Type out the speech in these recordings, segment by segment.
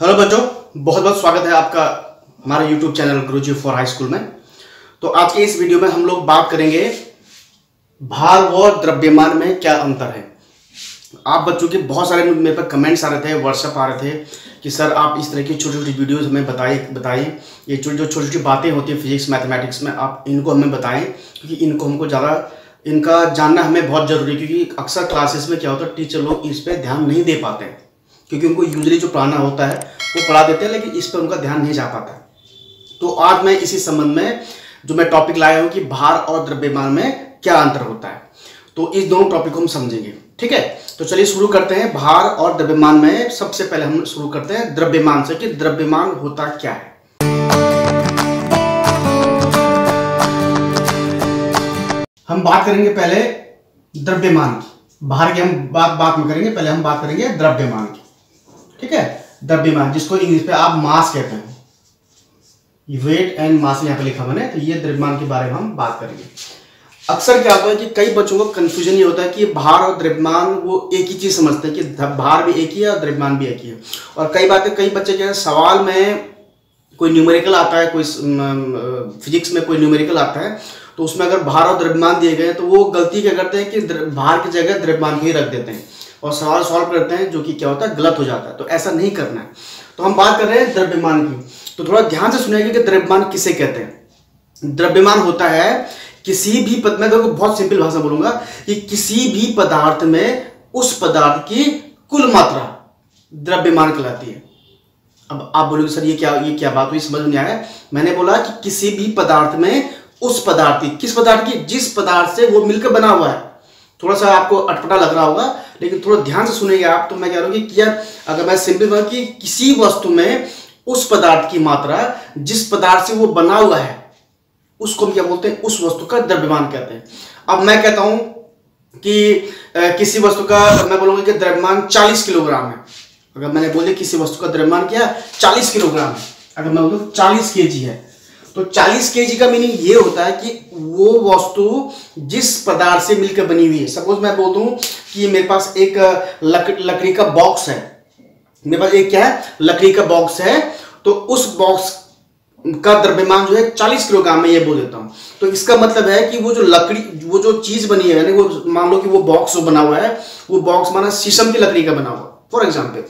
Hello बच्चों, बहुत बहुत स्वागत है आपका हमारे YouTube channel Guruji for high school में। तो आज के इस वीडियो में हम लोग बात करेंगे भार व द्रव्यमान में क्या अंतर है। आप बच्चों के बहुत सारे मेरे पर कमेंट्स आ रहे थे, व्हाट्सएप आ रहे थे कि सर आप इस तरह की छोटी छोटी वीडियोस हमें बताइए ये जो छोटी छोटी बातें होती हैं फिजिक्स मैथमेटिक्स में, आप इनको हमें बताएं क्योंकि इनको हमको ज़्यादा इनका जानना हमें बहुत ज़रूरी है। क्योंकि अक्सर क्लासेस में क्या होता है, टीचर लोग इस पर ध्यान नहीं दे पाते हैं क्योंकि उनको यूजली जो पढ़ाना होता है वो पढ़ा देते हैं, लेकिन इस पर उनका ध्यान नहीं जा पाता है। तो आज मैं इसी संबंध में जो मैं टॉपिक लाया हूँ कि भार और द्रव्यमान में क्या अंतर होता है, तो इस दोनों टॉपिक को हम समझेंगे। ठीक है, तो चलिए शुरू करते हैं भार और द्रव्यमान में। सबसे पहले हम शुरू करते हैं द्रव्यमान से कि द्रव्यमान होता क्या है। हम बात करेंगे पहले द्रव्यमान की, भार की हम बात में करेंगे, पहले हम बात करेंगे द्रव्यमान की। ठीक है, द्रव्यमान जिसको इंग्लिश पे आप मास कहते हैं, वेट एंड मास यहाँ पे लिखा मैंने, तो ये द्रव्यमान के बारे में हम बात करेंगे। अक्सर क्या होता है कि कई बच्चों को कंफ्यूजन ये होता है कि भार और द्रव्यमान वो एक ही चीज समझते हैं कि भार भी एक ही है और द्रव्यमान भी एक ही है। और कई बच्चे क्या है, सवाल में कोई न्यूमेरिकल आता है, कोई फिजिक्स में कोई न्यूमेरिकल आता है, तो उसमें अगर भार और द्रव्यमान दिए गए तो वो गलती क्या करते हैं कि भार की जगह द्रव्यमान ही रख देते हैं और सवाल सॉल्व करते हैं, जो कि क्या होता है गलत हो जाता है। तो ऐसा नहीं करना है। तो हम बात कर रहे हैं द्रव्यमान की, तो थोड़ा ध्यान से सुनिएगा कि द्रव्यमान किसे कहते हैं। द्रव्यमान होता है किसी भी मैं देखो बहुत सिंपल भाषा बोलूंगा कि किसी भी पदार्थ में उस पदार्थ की कुल मात्रा द्रव्यमान कहलाती है। अब आप बोलोगे सर ये क्या बात हुई, समझ नहीं आया। मैंने बोला कि किसी भी पदार्थ में उस पदार्थ की, किस पदार्थ की, जिस पदार्थ से वो मिलकर बना हुआ है। थोड़ा सा आपको अटपटा लग रहा होगा, लेकिन थोड़ा ध्यान से सुनेंगे आप तो मैं कह रहा हूं कि क्या, अगर मैं सिंपल बोला कि किसी वस्तु में उस पदार्थ की मात्रा जिस पदार्थ से वो बना हुआ है उसको हम क्या बोलते हैं, उस वस्तु का द्रव्यमान कहते हैं। अब मैं कहता हूं कि किसी वस्तु का, मैं बोलूंगा कि द्रव्यमान 40 किलोग्राम है। अगर मैंने बोले किसी वस्तु का द्रव्यमान क्या 40 किलोग्राम है, अगर मैं बोलूँ 40 केजी है, तो 40 केजी का मीनिंग ये होता है कि वो वस्तु जिस पदार्थ से मिलकर बनी हुई है। सपोज मैं बोल दूं कि मेरे पास एक लकड़ी का बॉक्स है, मेरे पास एक क्या है, लकड़ी का बॉक्स है, तो उस बॉक्स का द्रव्यमान जो है 40 किलोग्राम में, ये बोल देता हूं। तो इसका मतलब है कि वो जो लकड़ी, वो जो चीज बनी है, यानी वो मान लो कि वो बॉक्स जो बना हुआ है, वो बॉक्स माना शीशम की लकड़ी का बना हुआ फॉर एग्जाम्पल,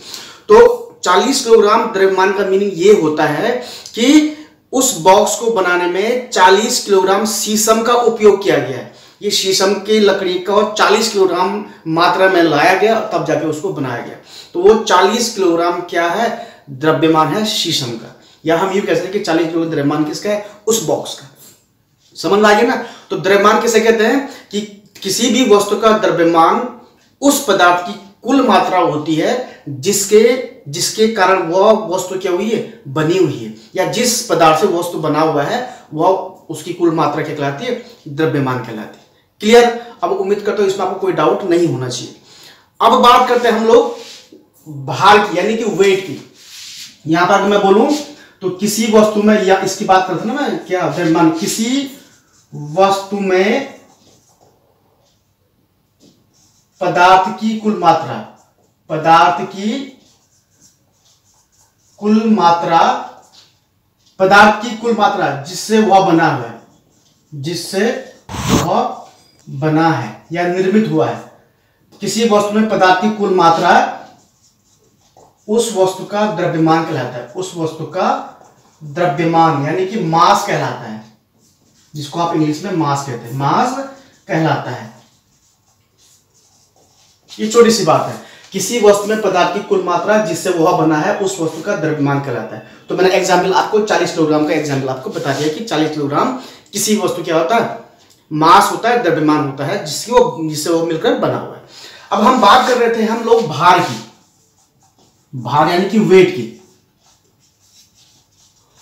तो 40 किलोग्राम द्रव्यमान का मीनिंग ये होता है कि उस बॉक्स को बनाने में 40 किलोग्राम शीशम का उपयोग किया गया है। ये शीशम की लकड़ी का 40 किलोग्राम मात्रा में लाया गया, तब जाके उसको बनाया गया। तो वो 40 किलोग्राम क्या है, द्रव्यमान है शीशम का। या हम ये कह सकते हैं कि 40 किलोग्राम द्रव्यमान किसका है, उस बॉक्स का। समझ में आ गया ना। तो द्रव्यमान किसे कहते हैं कि किसी भी वस्तु का द्रव्यमान उस पदार्थ की कुल मात्रा होती है जिसके कारण वह वस्तु क्या हुई है, बनी हुई है, या जिस पदार्थ से वस्तु बना हुआ है वह उसकी कुल मात्रा क्या कहलाती है, द्रव्यमान कहलाती है। क्लियर। अब उम्मीद करता हूं इसमें आपको कोई डाउट नहीं होना चाहिए। अब बात करते हैं हम लोग भार की, यानी कि वेट की। यहां पर मैं बोलूं तो किसी वस्तु में, या इसकी बात करते ना मैं क्या, द्रव्यमान किसी वस्तु में पदार्थ की कुल मात्रा, पदार्थ की कुल मात्रा, पदार्थ की कुल मात्रा जिससे वह बना हुआ है, जिससे वह बना है या निर्मित हुआ है। किसी वस्तु में पदार्थ की कुल मात्रा उस वस्तु का द्रव्यमान कहलाता है, उस वस्तु का द्रव्यमान यानी कि मास कहलाता है, जिसको आप इंग्लिश में मास कहते हैं, मास कहलाता है। ये छोटी सी बात है, किसी वस्तु में पदार्थ की कुल मात्रा जिससे वह बना है उस वस्तु का द्रव्यमान कहलाता है। तो मैंने एग्जाम्पल आपको 40 किलोग्राम का एग्जाम्पल आपको बता दिया कि 40 किलोग्राम किसी वस्तु क्या होता है, मास होता है, द्रव्यमान होता है जिससे वो मिलकर बना हुआ है। अब हम बात कर रहे थे हम लोग भार की, भार यानी कि वेट की,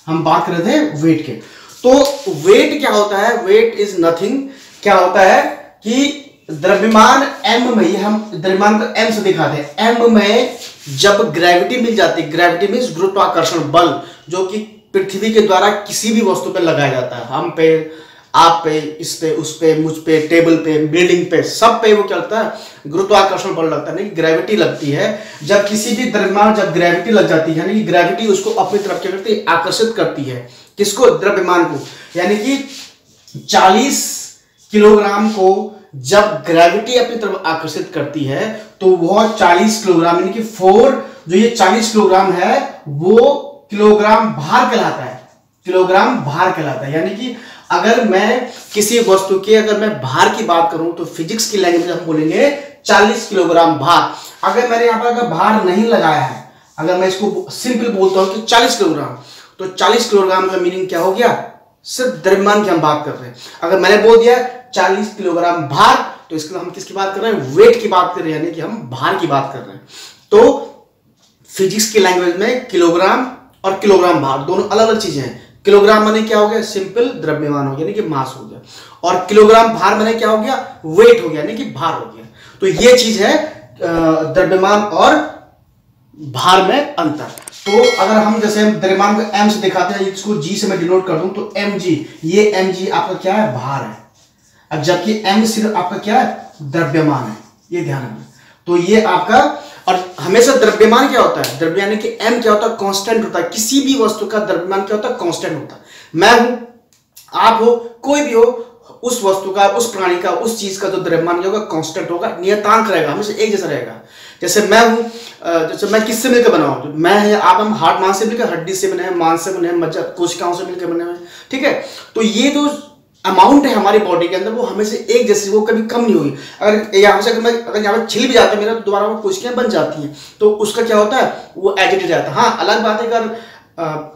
हम बात कर रहे थे वेट के। तो वेट क्या होता है, वेट इज नथिंग, क्या होता है कि द्रव्यमान m में, ये हम द्रव्यमान को m से दिखाते हैं, m में जब ग्रेविटी मिल जाती है, ग्रेविटी मीन्स गुरुत्वाकर्षण बल, जो कि पृथ्वी के द्वारा किसी भी वस्तु पर लगाया जाता है, हम पे, आप पे, इस पे, उस पे, मुझ पे, टेबल पे, बिल्डिंग पे, सब पे वो क्या लगता है, गुरुत्वाकर्षण बल लगता है, नहीं ग्रेविटी लगती है। जब किसी भी द्रव्यमान जब ग्रेविटी लग जाती है, यानी कि ग्रेविटी उसको अपनी तरफ क्या करती है, आकर्षित करती है। किसको? द्रव्यमान को। यानी कि 40 किलोग्राम को जब ग्रेविटी अपनी तरफ आकर्षित करती है तो वह 40 किलोग्राम, यानी कि 4, जो ये 40 किलोग्राम है वो किलोग्राम भार कहलाता है, किलोग्राम भार कहलाता है। यानी कि अगर मैं किसी वस्तु के अगर मैं भार की बात करूं तो फिजिक्स की लैंग्वेज में हम बोलेंगे 40 किलोग्राम भार। अगर मैंने यहां पर अगर भार नहीं लगाया है, अगर मैं इसको सिंपल बोलता हूं कि 40 किलोग्राम, तो 40 किलोग्राम का मीनिंग क्या हो गया, सिर्फ द्रव्यमान की हम बात कर रहे हैं। अगर मैंने बोल दिया 40 किलोग्राम भार, तो इसके हम किसकी बात कर रहे हैं, वेट की बात कर रहे हैं, यानी कि हम भार की बात कर रहे हैं। तो फिजिक्स की लैंग्वेज में किलोग्राम और किलोग्राम भार दोनों अलग अलग चीजें हैं। किलोग्राम माने क्या हो गया, सिंपल द्रव्यमान हो गया, यानी कि मास हो गया, और किलोग्राम भार माने क्या हो गया, वेट हो गया, यानी कि भार हो गया। तो ये चीज है द्रव्यमान और भार में अंतर। तो अगर हम जैसे द्रव्यमान को m से दिखाते हैं, इसको g से मैं डिनोट कर दूं तो mg, ये mg आपका क्या है, भार है। अब जबकि m सिर्फ आपका क्या है, द्रव्यमान है, ये ध्यान रखना। तो ये आपका, और हमेशा द्रव्यमान क्या होता है, द्रव्यमान यानी कि m क्या होता है, कांस्टेंट होता है। किसी भी वस्तु का द्रव्यमान क्या होता है, कांस्टेंट होता है। मैं हूं, आप हो, कोई भी हो, उस वस्तु का, उस प्राणी का, उस चीज का जो द्रव्यमान होगा कांस्टेंट होगा, नियतांक रहेगा, हमेशा एक जैसा रहेगा। जैसे मैं हूं, जैसे मैं किससे मिलकर बना हूं, मैं है, आप, हम हार्ट, मांस से मिलकर, हड्डी से बने हैं, मांस से बने हैं, मज्जा, कोशिकाओं से मिलकर बने हुए हैं, ठीक है। तो ये जो अमाउंट है हमारी बॉडी के अंदर वो हमेशा एक जैसी, वो कभी कम नहीं होगी। अगर यहाँ से अगर यहाँ पर छिल भी जाता है मेरा, तो दोबारा वो कोशिकाएं बन जाती हैं, तो उसका क्या होता है, वो एजिटेट जाता है। हाँ, अलग बात है अगर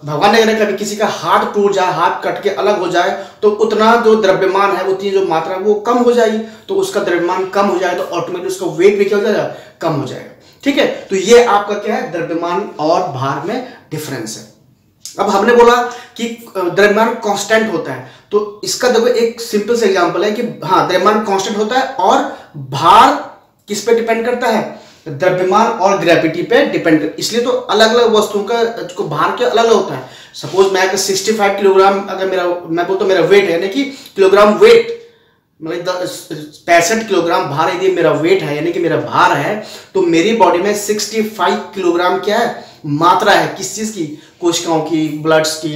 भगवान ने कभी किसी का हाथ टूट जाए, हाथ कट के अलग हो जाए, तो उतना जो द्रव्यमान है, उतनी जो मात्रा वो कम हो जाएगी, तो उसका द्रव्यमान कम हो जाए तो ऑटोमेटिक उसका वेट भी क्या हो जाएगा, कम हो जाएगा, ठीक है। तो ये आपका क्या है, द्रव्यमान और भार में डिफरेंस है। अब हमने बोला कि द्रव्यमान कांस्टेंट होता है, तो इसका देखो एक सिंपल सा एग्जांपल है कि हाँ, द्रव्यमान कांस्टेंट होता है और भार किस पे डिपेंड करता है, द्रव्यमान और ग्रेविटी पे डिपेंड कर। इसलिए तो अलग अलग वस्तुओं का जो भार क्या अलग अलग होता है। सपोज मैं 65 किलोग्राम अगर मेरा, मैं बोलता मेरा वेट है, यानी कि किलोग्राम वेट, मतलब 65 किलोग्राम भार यदि मेरा वेट है, यानी कि मेरा भार है, तो मेरी बॉडी में 65 किलोग्राम क्या है, मात्रा है, किस चीज की, कोशिकाओं की, ब्लड्स की,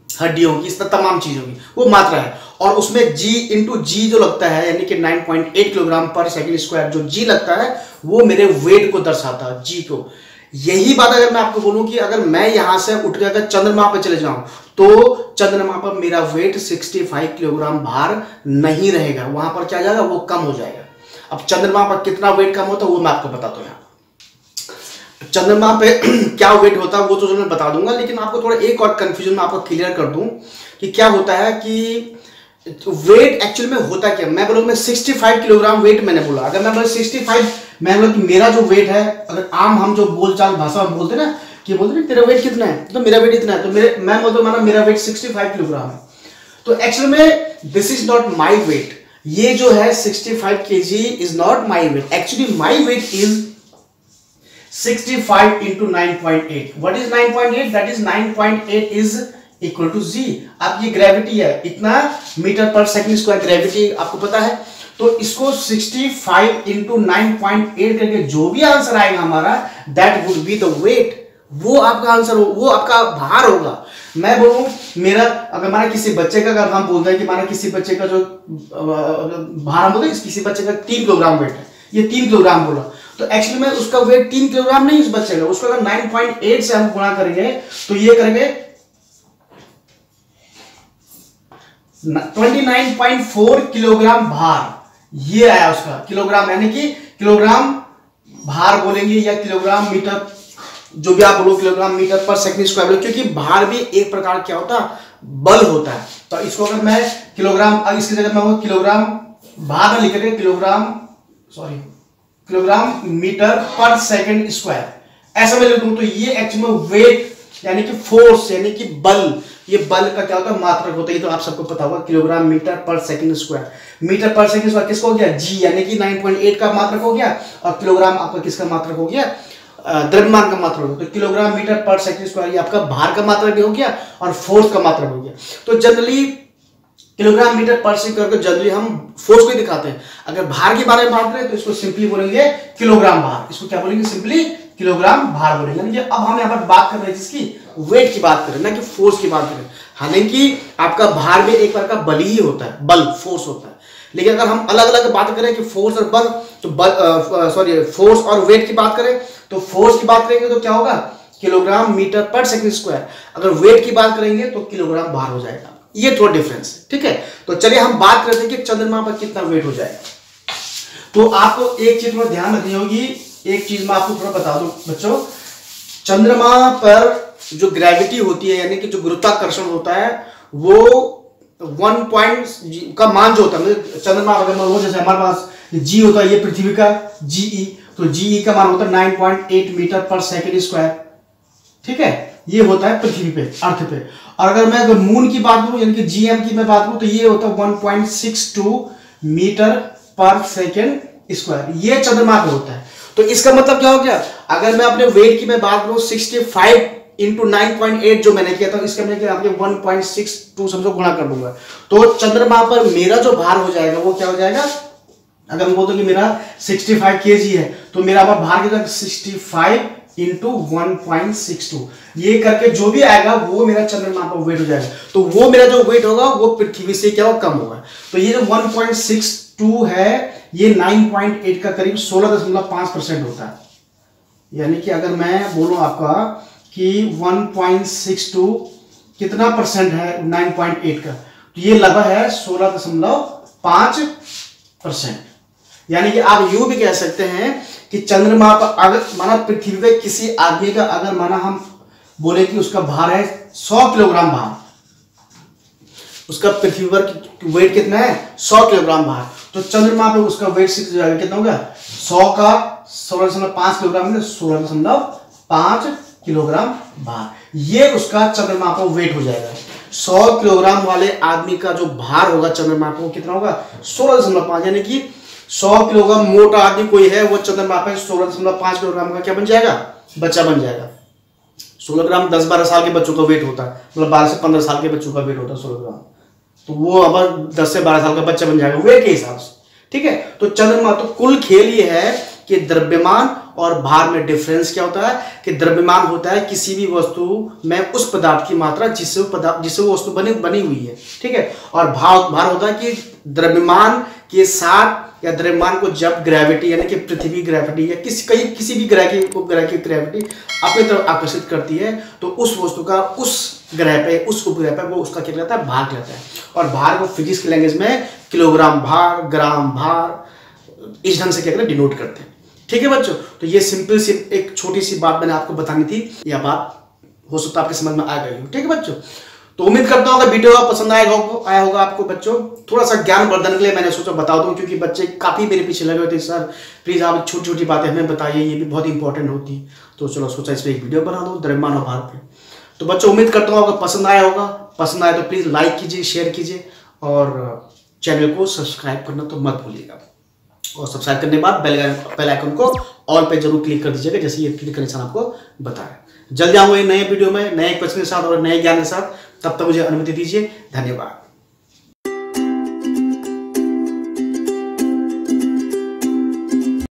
हड्डियों की, इस तमाम चीजों की वो मात्रा है। और उसमें g इंटू जी जो लगता है, यानी कि 9.8 किलोग्राम पर सेकंड स्क्वायर जो g लगता है, वो मेरे वेट को दर्शाता है, g को। यही बात अगर मैं आपको बोलूं कि अगर मैं यहां से उठ के अगर चंद्रमा पर चले जाऊं, तो चंद्रमा पर मेरा वेट 65 किलोग्राम भार नहीं रहेगा, वहां पर क्या जाएगा, वो कम हो जाएगा। अब चंद्रमा पर कितना वेट कम होता है वो मैं आपको बताता हूं। यहाँ चंद्रमा पे क्या वेट होता है वो तो मैं बता दूंगा, लेकिन आपको थोड़ा एक और कंफ्यूजन में आपको क्लियर कर दूं कि क्या होता है कि वेट एक्चुअली में होता क्या। मैं बोलूँ, मैं 65 किलोग्राम वेट मैंने बोला, अगर मैं बोला 65, मैं बोला कि मेरा जो वेट है, अगर आम हम जो बोलचाल भाषा में बोलते ना, कि बोलते ना तेरा वेट कितना है, तो मेरा वेट इतना है, तो मैं बोलता माना मेरा वेट 65 किलोग्राम है। तो एक्चुअली में this is not my weight, ये जो है 65 kg is not my weight, actually my weight is 65 into 9.8. What is 9.8? That is 9.8 is equal to g. अब ये ग्रेविटी है, इतना मीटर पर सेकंड स्क्वायर ग्रेविटी आपको पता है। तो इसको 65 into 9.8 करके जो भी आंसर आएगा हमारा, that would be the weight, वो आपका आंसर हो, वो आपका भार होगा। मैं बोलूं मेरा, अगर माना किसी बच्चे का, अगर हम बोलते हैं कि माना किसी बच्चे का जो भार, हम बोलते हैं किसी बच्चे का 3 किलोग्राम वेट है, ये 3 किलोग्राम बोला, तो एक्चुअली में उसका वेट 3 किलोग्राम नहीं उस बच्चे का, उसको अगर 9.8 से हम गुणा करेंगे तो ये करेंगे 29.4 किलोग्राम भार, ये आया उसका किलोग्राम, यानी कि किलोग्राम भार बोलेंगे या किलोग्राम मीटर, जो भी आप बोलो, किलोग्राम मीटर पर सेकंड स्क्वायर बोलो, क्योंकि भार भी एक प्रकार क्या होता है, बल होता है। तो इसको अगर मैं किलोग्राम, इसकी जगह मैं किलोग्राम भार लिख करके किलोग्राम मीटर पर सेकंड स्क्वायर ऐसा मैं लिख दूं, तो ये एक्चुअली में वेट यानी कि फोर्स, यानी कि बल, ये बल का क्या होता है, मात्रक होता है। ये तो आप सबको पता होगा, किलोग्राम मीटर पर सेकंड स्क्वायर, मीटर पर सेकंड स्क्वायर किसको हो गया, जी, यानी कि 9.8 का मात्रक हो गया, और किलोग्राम आपका किसका मात्रक हो गया, द्रव्यमान का मात्रक हो गया। तो किलोग्राम मीटर पर सेकंड स्क्वायर ये आपका भार का मात्रक भी हो गया और फोर्स का मात्रक हो गया। तो जनरली किलोग्राम मीटर पर सेकंड करके जनरली हम फोर्स को दिखाते हैं। अगर भार के बारे में बात करें तो इसको सिंपली बोलेंगे किलोग्राम भार। इसको क्या बोलेंगे? सिंपली किलोग्राम भार बोलेंगे। यानी कि अब हम यहाँ पर बात कर रहे हैं जिसकी वेट की बात करें, ना कि फोर्स की बात करें। हालांकि आपका भार में एक बार का बल ही होता है, बल फोर्स होता है। लेकिन अगर हम अलग अलग बात करें कि फोर्स और बल, तो फोर्स और वेट की बात करें तो फोर्स की बात करेंगे तो क्या होगा? किलोग्राम मीटर पर सेकंड स्क्वायर। अगर वेट की बात करेंगे तो किलोग्राम भार हो जाएगा। ये थोड़ा डिफरेंस है, ठीक है। तो चलिए हम बात करते हैं कि चंद्रमा पर कितना वेट हो जाएगा। तो आपको एक चीज में ध्यान रखनी होगी, एक चीज मैं आपको थोड़ा बता दूं बच्चों। चंद्रमा पर जो ग्रेविटी होती है, यानी कि जो गुरुत्वाकर्षण होता है, वो 1 पॉइंट का मान जो होता है, चंद्रमा अगर वो जैसे हमारे पास जी होता है, ये पृथ्वी का जीई, तो जीई का मान होता है 9.8 मीटर पर सेकंड स्क्वायर, ठीक है। ये होता है पृथ्वी पे, अर्थ पे। और अगर मैं मून की बात करूं, यानी कि जीएम की मैं बात करूं, तो ये होता है 1.62 मीटर पर सेकंड स्क्वायर। ये चंद्रमा पे होता है। तो इसका मतलब क्या हो गया? अगर मैं अपने वेट की मैं बात करूं 65 इंटू 9.8 जो मैंने किया था, इसका मैंने किया 1.62 समझो गुणा कर दूंगा, तो चंद्रमा पर मेरा जो भार हो जाएगा वो क्या हो जाएगा? अगर मैं बोलता हूं कि मेरा 65 kg है, तो मेरा भार कितना? 65 इंटू 1.62। ये करके जो भी आएगा वो मेरा चंद्रमा पर वेट हो जाएगा। तो वो मेरा जो वेट होगा वो पृथ्वी से क्या होगा? कम होगा। तो ये जो 1.62 है, ये 9.8 का करीब 16.5% होता है। यानी कि अगर मैं बोलूं आपका कि 1.62 कितना परसेंट है 9.8 का, तो ये लगभग है 16.5%। यानी कि आप यूं भी कह सकते हैं कि चंद्रमा पर अगर माना पृथ्वी पे किसी आदमी का अगर माना हम बोले कि उसका भार है 100 किलोग्राम भार, उसका पृथ्वी पर वेट कितना है? 100 किलोग्राम भार। तो चंद्रमा पे उसका वेट कितना होगा? 100 का 16.5 किलोग्राम, 16.5 किलोग्राम भार। ये उसका चंद्रमा पर वेट हो जाएगा। 100 किलोग्राम वाले आदमी का जो भार होगा चंद्रमा पर कितना होगा? 16.5। यानी कि 100 किलोग्राम मोटा आदमी कोई है, वो चंद्रमा पे 16.5 किलोग्राम का क्या बन जाएगा? बच्चा बन जाएगा। 16 ग्राम 10-12 साल के बच्चों का वेट होता है, मतलब 12 से 15 साल के बच्चों का वेट होता है 16 ग्राम। तो वो अब 10 से 12 साल का बच्चा बन जाएगा वेट के हिसाब से, ठीक है। तो चंद्रमा, तो कुल खेल ये है कि द्रव्यमान और भार में डिफरेंस क्या होता है? कि द्रव्यमान होता है किसी भी वस्तु में उस पदार्थ की मात्रा जिससे वो वस्तु बनी हुई है, ठीक है। और भार होता है कि द्रव्यमान के साथ या द्रव्यमान को जब ग्रेविटी यानी कि पृथ्वी ग्रेविटी या किसी भी ग्रह की उपग्रह की ग्रेविटी अपनी तरफ आकर्षित करती है, तो उस वस्तु का उस ग्रह पे, उस उपग्रह पे वो उसका क्या कहलाता है? भार कहलाता है। और भार को फिजिक्स की लैंग्वेज में किलोग्राम भार, ग्राम भार, इस ढंग से क्या करते हैं? डिनोट करते हैं, ठीक है बच्चों। तो ये सिंपल सी एक छोटी सी बात मैंने आपको बतानी थी, यह बात हो सकता है आपके समझ में आ गई हो, ठीक है बच्चों। तो उम्मीद करता हूँ अगर वीडियो पसंद आया होगा आपको बच्चों। थोड़ा सा ज्ञान वर्धन के लिए मैंने सोचा बता दूं, क्योंकि बच्चे काफी मेरे पीछे लगे हुए थे, सर प्लीज आप छोटी छोटी बातें हमें बताइए, ये भी बहुत इंपॉर्टेंट होती। तो चलो सोचा इस पर एक वीडियो बना दो द्रव्यमान और भार पे। तो बच्चों उम्मीद करता हूँ अगर पसंद आया होगा, पसंद आए तो प्लीज लाइक कीजिए, शेयर कीजिए और चैनल को सब्सक्राइब करना तो मत भूलिएगा। और सब्सक्राइब करने के बाद बेल आइकन को ऑल पे जरूर क्लिक कर दीजिएगा, जैसे ये क्लिक करने से आपको बताया। जल्दी आऊंगा नए वीडियो में नए क्वेश्चन के साथ और नए ज्ञान के साथ। तब तक मुझे अनुमति दीजिए। धन्यवाद।